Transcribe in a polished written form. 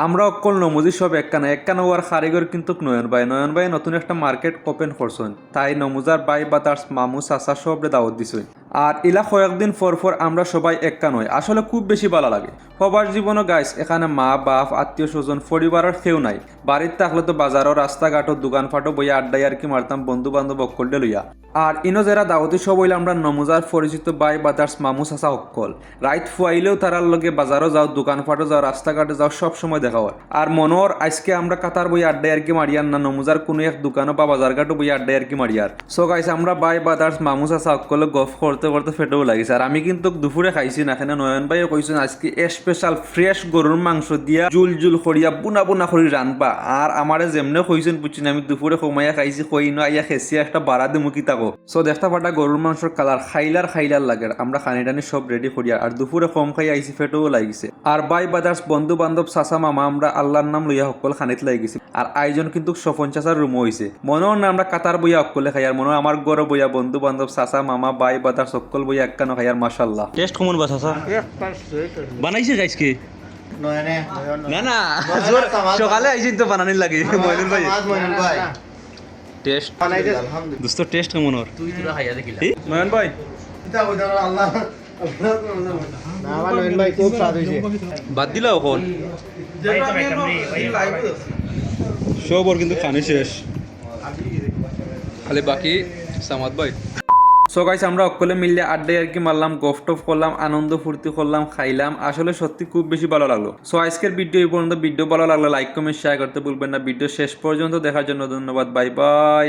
আমরা অকল নমুজি সব একখানা হওয়ার কারিগর কিন্তু নয়ন ভাই নতুন একটা মার্কেট ওপেন করছেন, তাই নমুজার বাই বাতার্স মামু চাচা সবরে দাওয়াত দিছেন। আর ইলা কয়েকদিন পর আমরা সবাই একা নয়, আসলে খুব বেশি ভালো লাগে। সবার জীবনও গাইস এখানে মা বাপ আত্মীয় স্বজন পরিবারের কেউ নাই। বাড়িতে থাকলে তো বাজারও রাস্তাঘাটও দোকানপাটও বইয়া আড্ডাই আর কি মারতাম বন্ধু বান্ধব অক্কলডে লইয়া। আর ইনো যারা দাওয়াতি সব হইলে আমরা নমুজার পরিচিত বাই বাতার্স মামু চাচা অক্কল রাইত ফুয়াইলেও তারার লগে বাজারও যাও দোকানপাটও যাও রাস্তাঘাটে যাও সব সময় দেখা হয়। আর মনোর আজকে আমরা কাতার বই আড্ডাই আর কি মারিয়ার না নমুজার কোনো এক দোকানও বা বাজারঘাটও বই আড্ডাই আর কি মারিয়ার। সো গাইস আমরা বাই বাতার্স মামু চাচা অক্কলে গফ করতে করতে ফেটেও লাগিছে। আর আমি কিন্তু দুপুরে খাইছি না, এখানে নয়ন ভাইও কইছেন আজকে স্পেশাল ফ্রেশ গরুর মাংস দিয়া জুল করিয়া বুনা করি রানবা। আর আমারে যেমনে কইছেন বুঝছেন আমি দুপুরে কমাইয়া খাইছি কই না আইয়া খেসিয়া একটা বাড়া দিমু কি তাকো। সো দেখতে পাটা গরুর মাংসর কালার খাইলার লাগে। আমরা খানি টানি সব রেডি করিয়া আর দুপুরে কম খাই আইছি ফেটেও লাগিছে। আর বাই বাদার্স বন্ধু বান্ধব চাচা মামা আমরা আল্লাহর নাম লইয়া সকল খানিত লাগিছি। আর আয়োজন কিন্তু সফন চাচার রুম হইছে। মনোর না আমরা কাতার বইয়া অকলে খাই আর মনে আমার গড় বইয়া বন্ধু বান্ধব চাচা মামা বাই বাদার সকল বইয়া একখানো খাই আর মাশাআল্লাহ টেস্ট কেমন বা চাচা বানাইছে গাইজকে না না সকালে আইছেন তো বানানির লাগে মইনুল ভাই টেস্ট দোস্ত টেস্ট কেমন ওর তুই তোরা খাইয়া দেখিলা নয়ন ভাই বাদ দিলা এখন সব ওর কিন্তু খানি শেষ খালি বাকি সামাদ ভাই। সো গাইস আমরা অকলে মিললে আড্ডায় আর কি মারলাম গফ টফ করলাম আনন্দ ফুর্তি করলাম খাইলাম, আসলে সত্যি খুব বেশি ভালো লাগলো। সো আজকের ভিডিও এই পর্যন্ত। ভিডিও ভালো লাগলে লাইক কমেন্ট শেয়ার করতে ভুলবেন না। ভিডিও শেষ পর্যন্ত দেখার জন্য ধন্যবাদ। Bye bye.